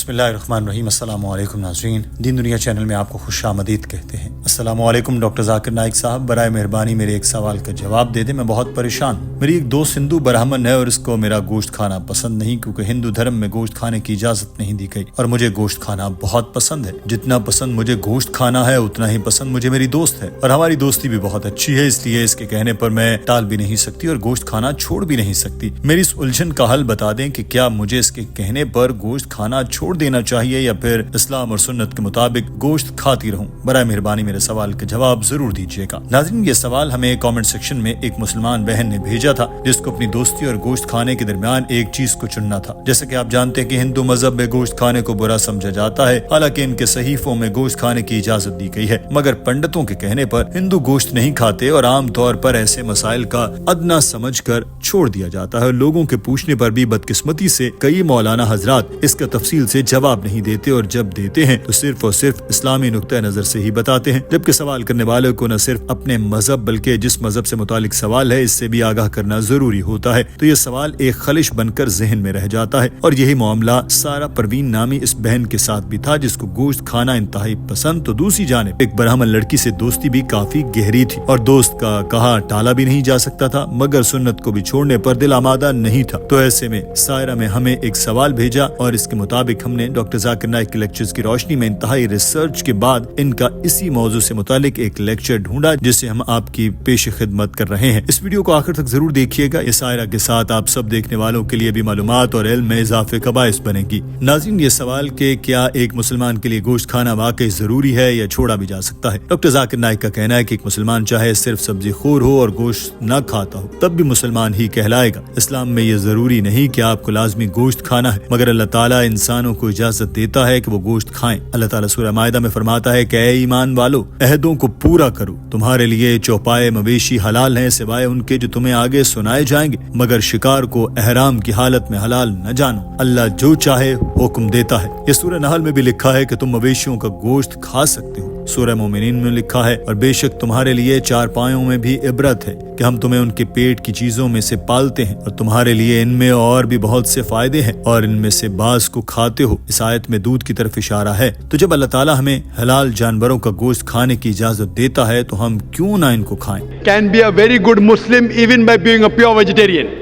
بسم اللہ الرحمن الرحیم۔ السلام علیکم ناظرین، دین دنیا چینل میں آپ کو خوش آمدید کہتے ہیں۔ السلام علیکم ڈاکٹر ذاکر نائک صاحب، برائے مہربانی میرے ایک سوال کا جواب دے دیں، میں بہت پریشان ہوں۔ میری ایک دوست ہندو برہمن ہے اور اس کو میرا گوشت کھانا پسند نہیں، کیونکہ ہندو دھرم میں گوشت کھانے کی اجازت نہیں دی گئی، اور مجھے گوشت کھانا بہت پسند ہے۔ جتنا پسند مجھے گوشت کھانا ہے اتنا ہی پسند مجھے میری دوست ہے، اور ہماری دوستی بھی بہت اچھی ہے، اس لیے اس کے کہنے پر میں ٹال بھی نہیں سکتی اور گوشت کھانا چھوڑ بھی نہیں سکتی۔ میری اس الجھن کا حل بتا دیں کہ کیا مجھے اس کے کہنے پر گوشت کھانا چھوڑ دینا چاہیے یا پھر اسلام اور سنت کے مطابق گوشت کھاتی رہوں؟ برائے مہربانی میرے سوال کا جواب ضرور دیجیے گا۔ ناظرین، یہ سوال ہمیں کامنٹ سیکشن میں ایک مسلمان بہن نے بھیجا تھا، جس کو اپنی دوستی اور گوشت کھانے کے درمیان ایک چیز کو چننا تھا۔ جیسا کہ آپ جانتے ہیں کہ ہندو مذہب میں گوشت کھانے کو برا سمجھا جاتا ہے، حالانکہ ان کے صحیفوں میں گوشت کھانے کی اجازت دی گئی ہے، مگر پنڈتوں کے کہنے پر ہندو گوشت نہیں کھاتے، اور عام طور پر ایسے مسائل کا ادنا سمجھ کر چھوڑ دیا جاتا ہے۔ لوگوں کے پوچھنے پر بھی بدقسمتی سے کئی مولانا حضرات اس کا تفصیل سے جواب نہیں دیتے، اور جب دیتے ہیں تو صرف اور صرف اسلامی نقطہ نظر سے ہی بتاتے ہیں، جبکہ سوال کرنے والے کو نہ صرف اپنے مذہب بلکہ جس مذہب سے متعلق سوال ہے اس سے بھی آگاہ کرنا ضروری ہوتا ہے۔ تو یہ سوال ایک خلش بن کر ذہن میں رہ جاتا ہے، اور یہی معاملہ سارا پروین نامی اس بہن کے ساتھ بھی تھا، جس کو گوشت کھانا انتہائی پسند۔ تو دوسری جانب ایک برہمن لڑکی سے دوستی بھی کافی گہری تھی، اور دوست کا کہا ٹالا بھی نہیں جا سکتا تھا، مگر سنت کو بھی چھوڑنے پر دل آمادہ نہیں تھا۔ تو ایسے میں سائرہ میں ہمیں ایک سوال بھیجا، اور اس کے مطابق ہم نے ڈاکٹر ذاکر نائک کے لیکچرز کی روشنی میں انتہائی ریسرچ کے بعد ان کا اسی موضوع سے متعلق ایک لیکچر ڈھونڈا، جسے ہم آپ کی پیش خدمت کر رہے ہیں۔ اس ویڈیو کو آخر تک ضرور دیکھیے گا، یہ سائرہ کے ساتھ آپ سب دیکھنے والوں کے لیے بھی معلومات اور علم میں اضافے کا باعث بنے گی۔ ناظرین، یہ سوال کہ کیا ایک مسلمان کے لیے گوشت کھانا واقعی ضروری ہے یا چھوڑا بھی جا سکتا ہے؟ ڈاکٹر ذاکر نائک کا کہنا ہے کہ ایک مسلمان چاہے صرف سبزی خور ہو اور گوشت نہ کھاتا ہو تب بھی مسلمان ہی کہلائے گا۔ اسلام میں یہ ضروری نہیں کہ آپ کو لازمی گوشت کھانا ہے، مگر اللہ تعالیٰ انسانوں کو اجازت دیتا ہے کہ وہ گوشت کھائیں۔ اللہ تعالیٰ سورہ مائدہ میں فرماتا ہے کہ اے ایمان والو، عہدوں کو پورا کرو، تمہارے لیے چوپائے مویشی حلال ہیں سوائے ان کے جو تمہیں آگے سنائے جائیں گے، مگر شکار کو احرام کی حالت میں حلال نہ جانو، اللہ جو چاہے حکم دیتا ہے۔ یہ سورہ نحل میں بھی لکھا ہے کہ تم مویشیوں کا گوشت کھا سکتے ہو۔ سورہ مومنین میں لکھا ہے، اور بے شک تمہارے لیے چار پایوں میں بھی عبرت ہے کہ ہم تمہیں ان کے پیٹ کی چیزوں میں سے پالتے ہیں، اور تمہارے لیے ان میں اور بھی بہت سے فائدے ہیں، اور ان میں سے بعض کو کھاتے ہو۔ اس آیت میں دودھ کی طرف اشارہ ہے۔ تو جب اللہ تعالیٰ ہمیں حلال جانوروں کا گوشت کھانے کی اجازت دیتا ہے تو ہم کیوں نہ ان کو کھائیں؟ Can be a very good Muslim even by being a pure vegetarian.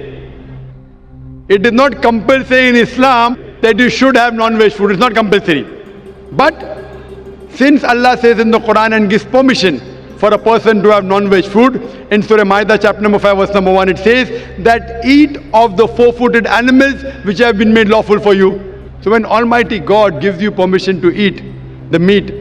It is not compulsory in Islam that you should have non-veg food. It's not compulsory. But since Allah says in the Quran and gives permission for a person to have non-veg food, in Surah Maidah chapter number 5 verse number 1 it says that eat of the four-footed animals which have been made lawful for you. So when Almighty God gives you permission to eat the meat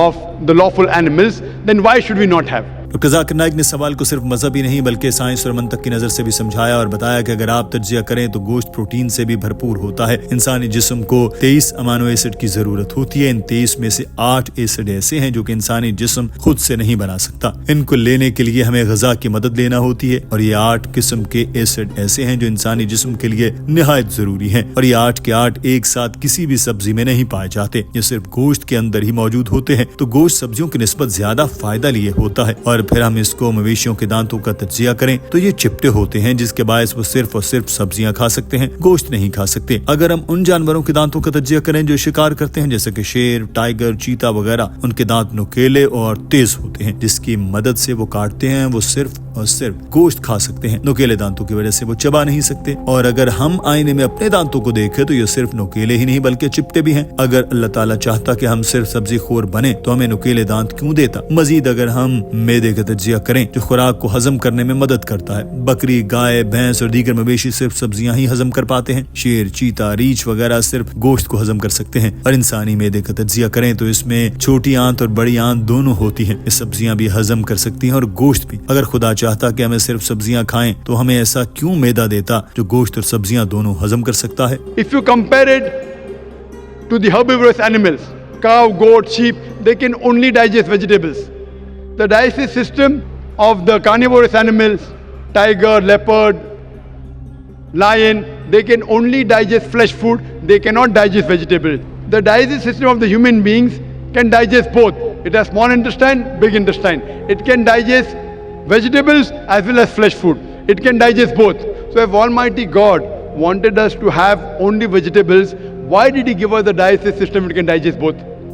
of the lawful animals, then why should we not have? Doctor Zakir Naik نے سوال کو صرف مذہبی نہیں بلکہ science اور منطق کی نظر سے بھی سمجھایا، اور بتایا کہ اگر آپ تجزیہ کریں تو گوشت پروٹین سے بھی بھرپور ہوتا ہے۔ انسانی جسم کو 23 امینو ایسڈ کی ضرورت ہوتی ہے۔ ان 23 میں سے 8 ایسڈ ایسے ہیں جو کہ انسانی جسم خود سے نہیں بنا سکتا۔ ان کو لینے کے لیے ہمیں غذا کی مدد لینا ہوتی ہے، اور یہ 8 قسم کے ایسڈ ایسے ہیں جو انسانی جسم کے لیے نہایت ضروری ہیں، اور یہ 8 کے 8 ایک ساتھ کسی بھی سبزی میں نہیں پائے جاتے، یہ صرف گوشت کے اندر ہی موجود ہوتے ہیں۔ تو گوشت سبزیوں کی نسبت زیادہ فائدہ لیے ہوتا ہے، اور پھر ہم اس کو مویشیوں کے دانتوں کا تجزیہ کریں تو یہ چپٹے ہوتے ہیں، جس کے باعث وہ صرف اور صرف سبزیاں کھا سکتے ہیں، گوشت نہیں کھا سکتے۔ اگر ہم ان جانوروں کے دانتوں کا تجزیہ کریں جو شکار کرتے ہیں، جیسے کہ شیر، ٹائیگر، چیتا وغیرہ، ان کے دانت نوکیلے اور تیز ہوتے ہیں، جس کی مدد سے وہ کاٹتے ہیں، وہ صرف اور صرف گوشت کھا سکتے ہیں۔ نوکیلے دانتوں کی وجہ سے وہ چبا نہیں سکتے، اور اگر ہم آئینے میں اپنے دانتوں کو دیکھیں تو یہ صرف نوکیلے ہی نہیں بلکہ چپٹے بھی ہیں۔ اگر اللہ تعالیٰ چاہتا کہ ہم صرف سبزی خور بنے تو ہمیں نوکیلے دانت کیوں دیتا؟ مزید اگر ہم معدے کا تجزیہ کریں جو خوراک کو ہضم کرنے میں مدد کرتا ہے، بکری، گائے، بھینس اور دیگر مویشی صرف سبزیاں ہی ہضم کر پاتے ہیں، شیر، چیتا، ریچھ وغیرہ صرف گوشت کو ہضم کر سکتے ہیں۔ اور انسانی معدے کا تجزیہ کریں تو اس میں چھوٹی آنت اور بڑی آنت دونوں ہوتی ہیں، یہ سبزیاں بھی ہضم کر سکتی ہیں اور گوشت بھی۔ اگر خدا چاہتا کہ ہمیں صرف سبزیاں کھائیں تو ہمیں ایسا کیوں معدہ دیتا جو گوشت اور سبزیاں دونوں ہضم کر سکتا ہے؟ If you compare it to the herbivorous animals, cow, goat, sheep, they can only digest vegetables. The digestive system of the carnivorous animals, tiger, leopard, lion, they can only digest flesh food, they cannot digest vegetables. The digestive system of the human beings can digest both. It has small intestine, big intestine. It can digest vegetables as well as flesh food. It can digest both. So if Almighty God wanted us to have only vegetables, Why did he give us the dialysis system which can digest both?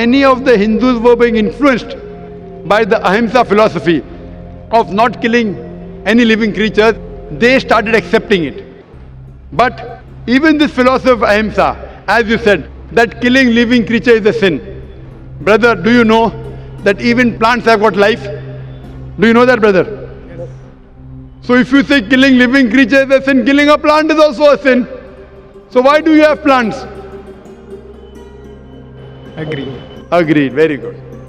many of the Hindus were being influenced by the ahimsa philosophy of not killing any living creatures, they started accepting it. But even this philosophy of ahimsa, as you said, that killing living creature is a sin. Brother, do you know that even plants have got life? Do you know that, brother? Yes. So if you say killing living creature is a sin, killing a plant is also a sin. So why do you have plants? Agreed. Very good.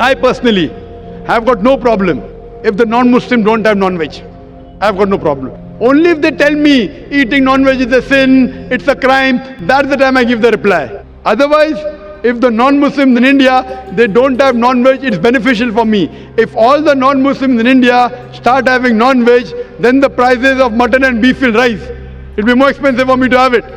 I personally have got no problem if the non-Muslim don't have non-veg. I've got no problem. Only if they tell me eating non-veg is a sin, it's a crime, that's the time I give the reply. Otherwise, if the non-Muslims in India, they don't have non-veg, it's beneficial for me. If all the non-Muslims in India start having non-veg, then the prices of mutton and beef will rise. It'll be more expensive for me to have it.